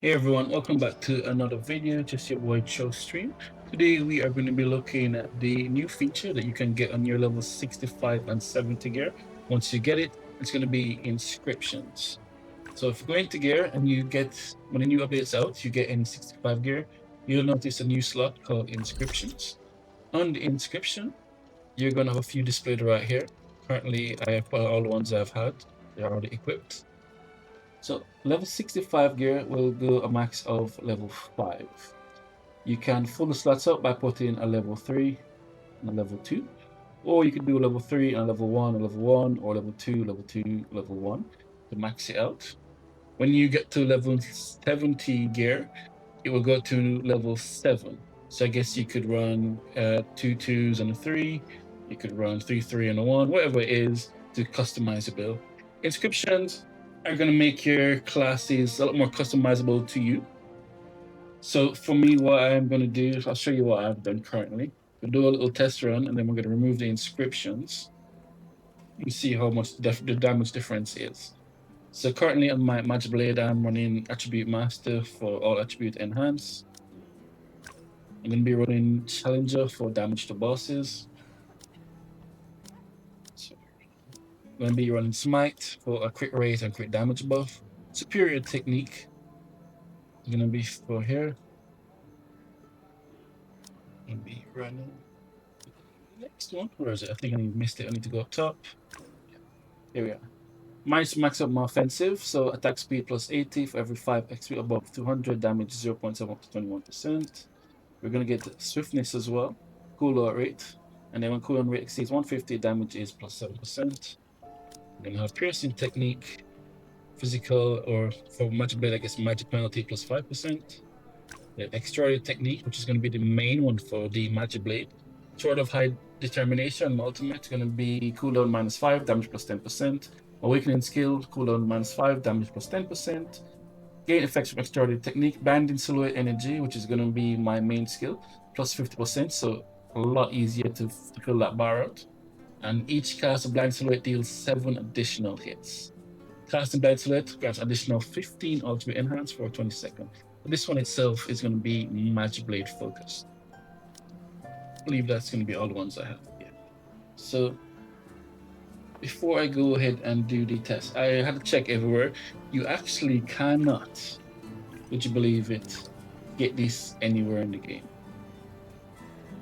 Hey everyone, welcome back to another video, just your boy Cho Stream. Today we are going to be looking at the new feature that you can get on your level 65 and 70 gear. Once you get it, it's going to be inscriptions. So if you go into gear and you get, when the new update's out, you get in 65 gear, you'll notice a new slot called inscriptions. On the inscription, you're going to have a few displayed right here. Currently, I have all the ones I've had. They're already equipped. So level 65 gear will go a max of level 5. You can fill the slots up by putting a level 3 and a level 2, or you can do a level 3 and a level 1, a level 1, or level 2, level 2, level 1 to max it out. When you get to level 70 gear, it will go to level 7. So I guess you could run 2 2s and a 3, you could run 3 3 and a 1, whatever it is to customize your build. Inscriptions are going to make your classes a lot more customizable to you. So for me, what I'm going to do is I'll show you what I've done currently. We'll do a little test run, and then we're going to remove the inscriptions and see how much the damage difference is. So currently on my Magic Blade, I'm running Attribute Master for all Attribute Enhance. I'm going to be running Challenger for damage to bosses. So I'm going to be running Smite for a crit rate and crit damage buff. Superior Technique is going to be for here. I'm going to be running next one. Where is it? I think I missed it. I need to go up top. Here we are. Mine's max up my offensive, so attack speed plus 80 for every 5 XP above 200, damage 0.7 up to 21%. We're going to get swiftness as well, cooldown rate, and then when cooldown rate exceeds 150, damage is plus 7%. We're going to have piercing technique, physical, or for magic blade, I guess magic penalty plus 5%. The extraordinary technique, which is going to be the main one for the magic blade. Sword of high determination, ultimate, going to be cooldown minus 5, damage plus 10%. Awakening skill, cooldown minus 5, damage plus 10%. Gain effects from extraordinary technique, banding silhouette energy, which is going to be my main skill, plus 50%, so a lot easier to fill that bar out. And each cast of blind silhouette deals 7 additional hits. Casting blind silhouette grants additional 15 ultimate enhance for 20 seconds. But this one itself is going to be Magic Blade focused. I believe that's going to be all the ones I have. Yeah. So before I go ahead and do the test, I had to check everywhere. You actually cannot, would you believe it, get this anywhere in the game.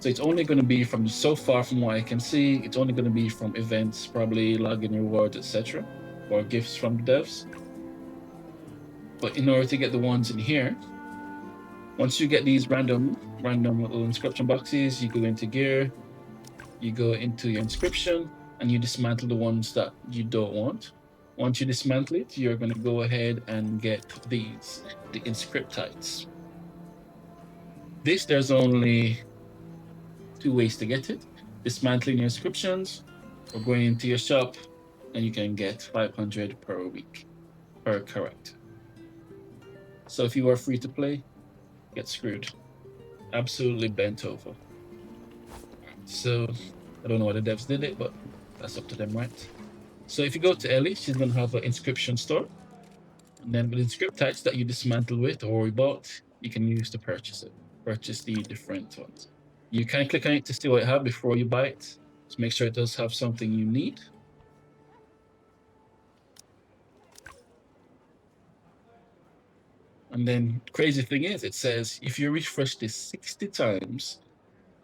So it's only going to be from, so far from what I can see, it's only going to be from events, probably login rewards, etc., or gifts from the devs. But in order to get the ones in here, once you get these random little inscription boxes, you go into gear, you go into your inscription, and you dismantle the ones that you don't want. Once you dismantle it, you're going to go ahead and get these, the inscriptites. There's only 2 ways to get it. Dismantling your inscriptions, or going into your shop, and you can get 500 per week, per character. So if you are free to play, get screwed. Absolutely bent over. So I don't know why the devs did it, but that's up to them, right? So if you go to Ellie, she's going to have an inscription store. And then with inscriptites that you dismantle with or you bought, you can use to purchase it. Purchase the different ones. You can click on it to see what it has before you buy it. Just make sure it does have something you need. And then crazy thing is, it says if you refresh this 60 times,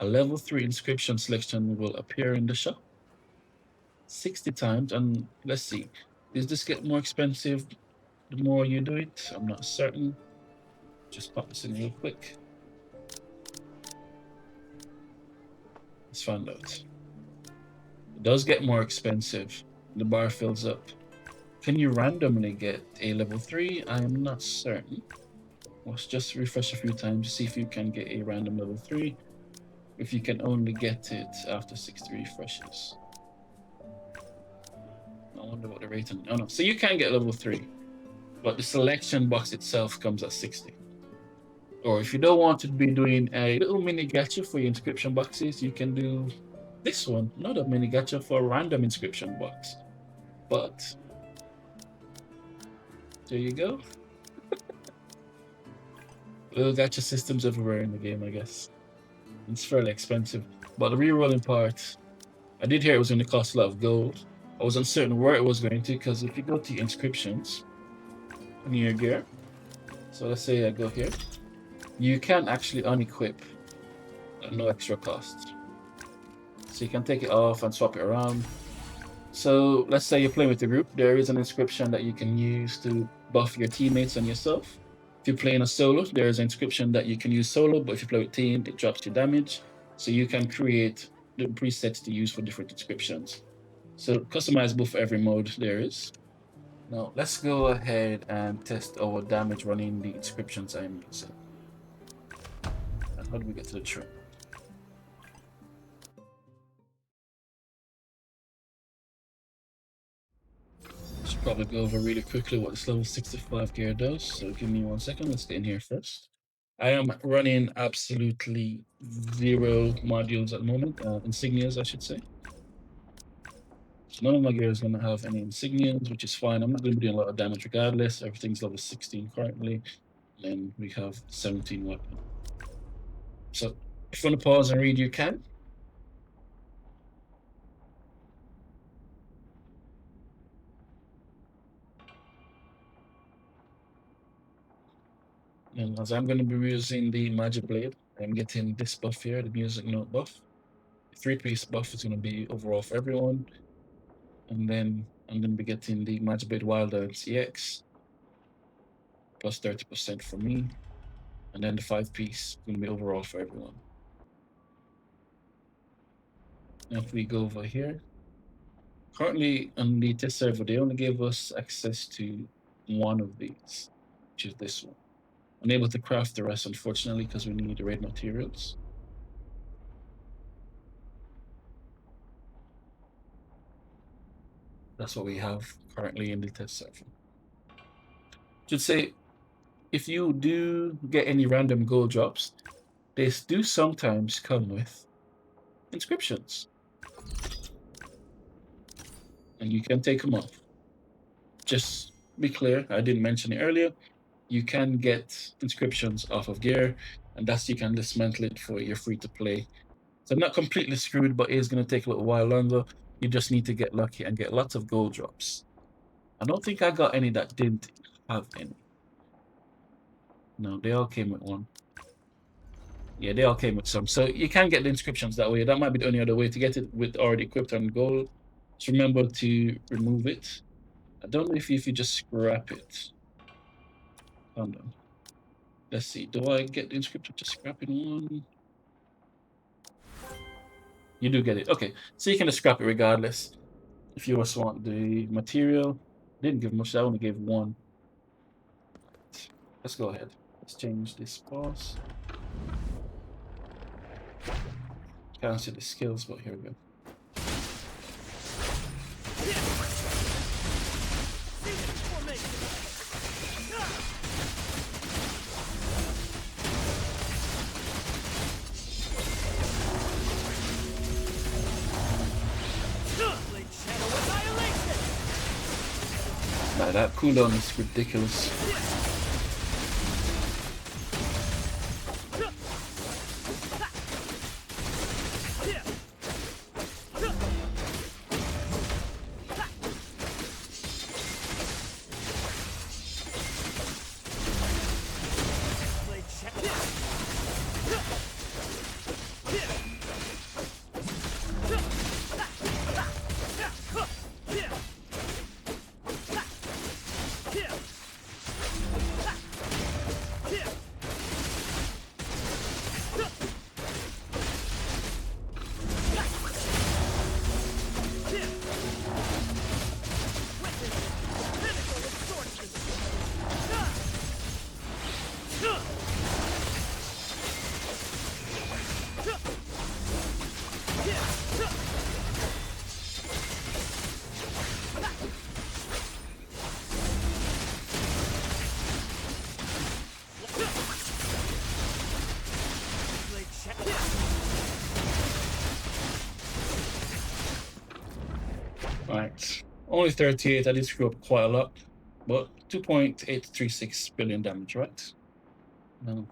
a level 3 inscription selection will appear in the shop. 60 times, and let's see, does this get more expensive the more you do it? I'm not certain. Just pop this in real quick. Let's find out. It does get more expensive. The bar fills up. Can you randomly get a level 3? I am not certain. Let's just refresh a few times to see if you can get a random level 3. If you can only get it after 60 refreshes. I wonder what the rating. Oh no, so you can get level 3, but the selection box itself comes at 60. Or if you don't want to be doing a little mini gacha for your inscription boxes, you can do this one, not a mini gacha for a random inscription box. But there you go. Little gacha systems everywhere in the game, I guess. It's fairly expensive. But the rerolling part, I did hear it was going to cost a lot of gold. I was uncertain where it was going to, because if you go to inscriptions in your gear, so let's say I go here, you can actually unequip at no extra cost. So you can take it off and swap it around. So let's say you're playing with a group, there is an inscription that you can use to buff your teammates and yourself. If you're playing a solo, there is an inscription that you can use solo, but if you play with team, it drops your damage. So you can create the presets to use for different inscriptions. So customizable for every mode there is. Now let's go ahead and test our damage running the inscriptions I'm using. And how do we get to the trim? Should probably go over really quickly what this level 65 gear does. So give me 1 second. Let's get in here first. I am running absolutely 0 modules at the moment, insignias, I should say. So none of my gear is going to have any insignias, which is fine. I'm not going to be doing a lot of damage regardless. Everything's level 16 currently. And we have 17 weapon. So if you want to pause and read, you can. And as I'm going to be using the Magic Blade, I'm getting this buff here, the Music Note buff. 3-piece buff is going to be overall for everyone. And then I'm going to be getting the Magic Blade Wilder CX, plus 30% for me. And then the 5-piece is going to be overall for everyone. Now if we go over here, currently on the test server, they only gave us access to one of these, which is this one. Unable to craft the rest, unfortunately, because we need the raid materials. That's what we have currently in the test server. Should say, if you do get any random gold drops, they do sometimes come with inscriptions. And you can take them off. Just be clear, I didn't mention it earlier. You can get inscriptions off of gear, and that's you can dismantle it for your free to play. So not completely screwed, but it is going to take a little while longer. You just need to get lucky and get lots of gold drops. I don't think I got any that didn't have any. No, they all came with one. Yeah, they all came with some. So you can get the inscriptions that way. That might be the only other way to get it with already equipped on gold. Just remember to remove it. I don't know if you just scrap it. Hold on. Let's see. Do I get the inscription just scrapping one? You do get it. Okay. So you can just scrap it regardless. If you also want the material, didn't give much. I only gave one. Let's go ahead. Let's change this boss. Can't see the skills, but here we go. Nah, that cooldown is ridiculous. Right. Only 38. I did screw up quite a lot. But 2.836 billion damage, right? No.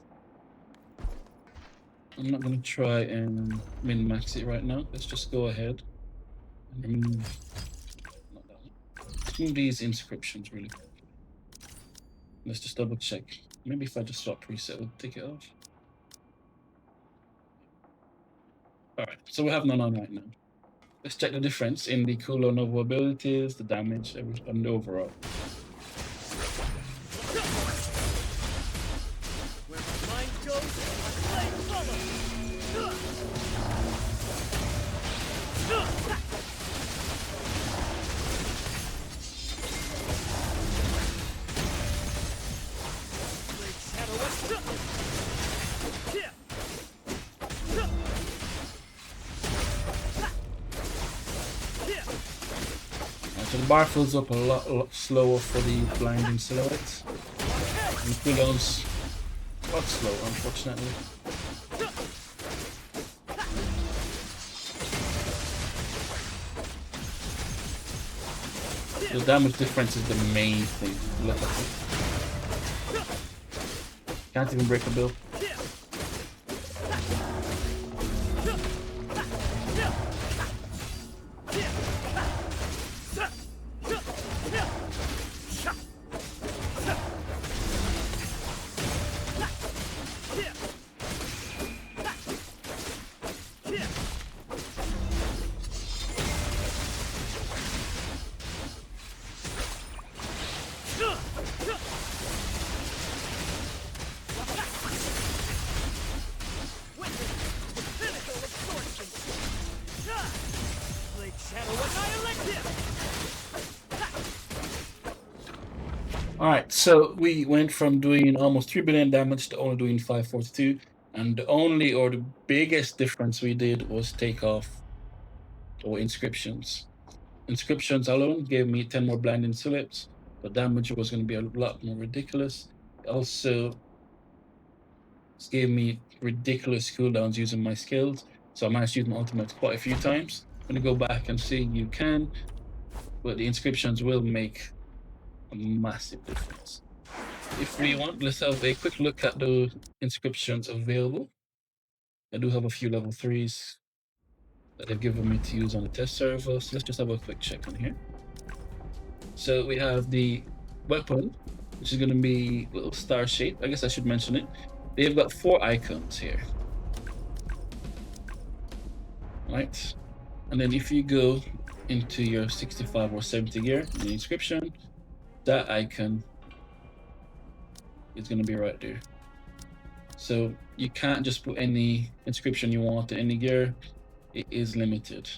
I'm not going to try and min-max it right now. Let's just go ahead and remove, not that one. Let's remove these inscriptions really quick. Let's just double check. Maybe if I just swap preset, we'll take it off. All right, so we have none on right now. Let's check the difference in the cooldown of abilities, the damage, and the overall. Where my mind goes, my blade follows. Blade shadow So the bar fills up a lot slower for the blinding silhouettes. And the cooldowns a lot slow, unfortunately. The damage difference is the main thing. Look at it. Can't even break a bill. Alright, so we went from doing almost 3 billion damage to only doing 542. And the only or the biggest difference we did was take off or inscriptions. Inscriptions alone gave me 10 more blinding silhouettes. The damage was going to be a lot more ridiculous. Also, it gave me ridiculous cooldowns using my skills. So I managed to use my ultimate quite a few times. When you go back and see, you can, but the inscriptions will make a massive difference. If we want, let's have a quick look at the inscriptions available. I do have a few level 3s that they've given me to use on the test server. So let's just have a quick check on here. So we have the weapon, which is going to be a little star shape. I guess I should mention it. They've got 4 icons here. Right? And then if you go into your 65 or 70 gear in the inscription, that icon is going to be right there. So you can't just put any inscription you want in any gear. It is limited.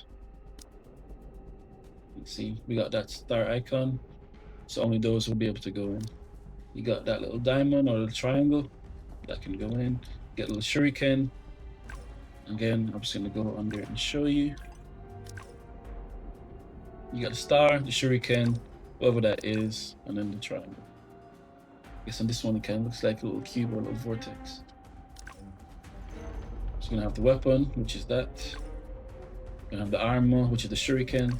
Let's see, we got that star icon. So only those will be able to go in. You got that little diamond or little triangle that can go in. Get a little shuriken. Again, I'm just going to go on there and show you. You got the star, the shuriken, whatever that is, and then the triangle. I guess on this one it kind of looks like a little cube or a little vortex. So you're gonna have the weapon, which is that. You're gonna have the armor, which is the shuriken.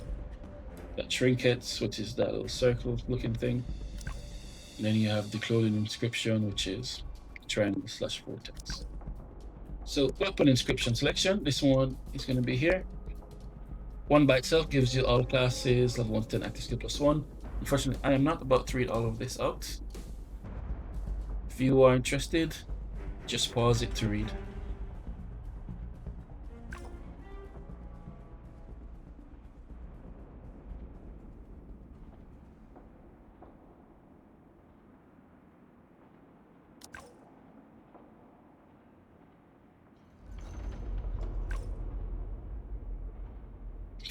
Got trinkets, which is that little circle looking thing. And then you have the clothing inscription, which is triangle / vortex. So weapon inscription selection, this one is gonna be here. One by itself gives you all classes, level 1 to 10 active skill +1. Unfortunately, I am not about to read all of this out. If you are interested, just pause it to read.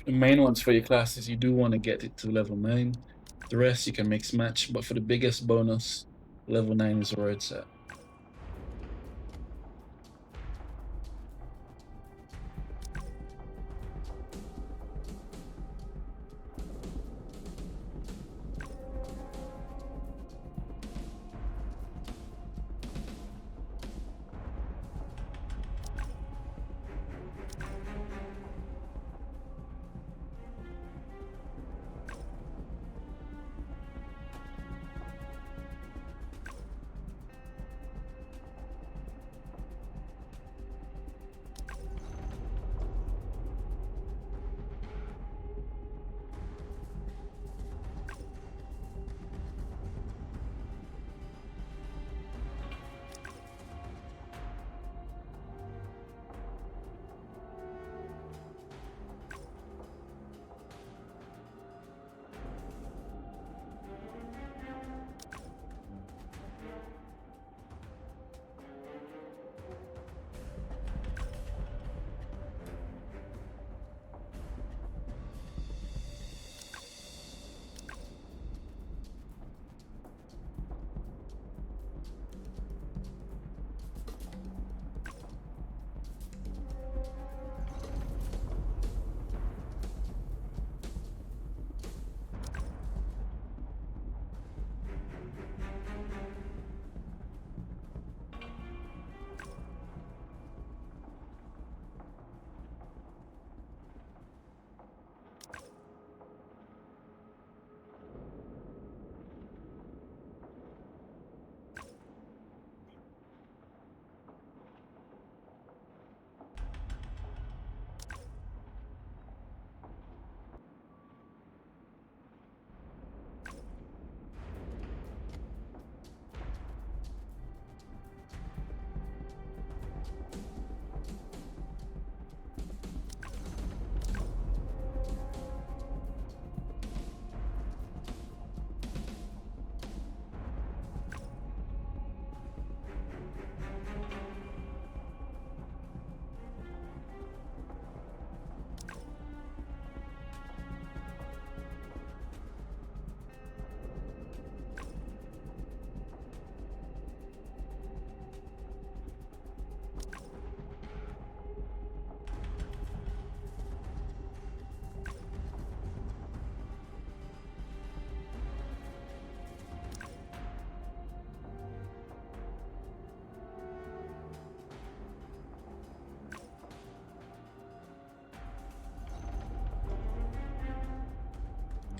The main ones for your classes, you do want to get it to level 9. The rest you can mix match, but for the biggest bonus, level 9 is where it's at.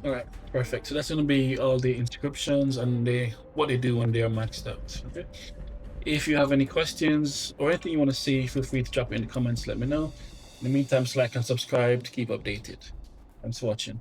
All right, perfect. So that's going to be all the inscriptions and what they do when they are maxed out. Okay. If you have any questions or anything you want to see, feel free to drop it in the comments. Let me know. In the meantime, just like and subscribe to keep updated. Thanks for watching.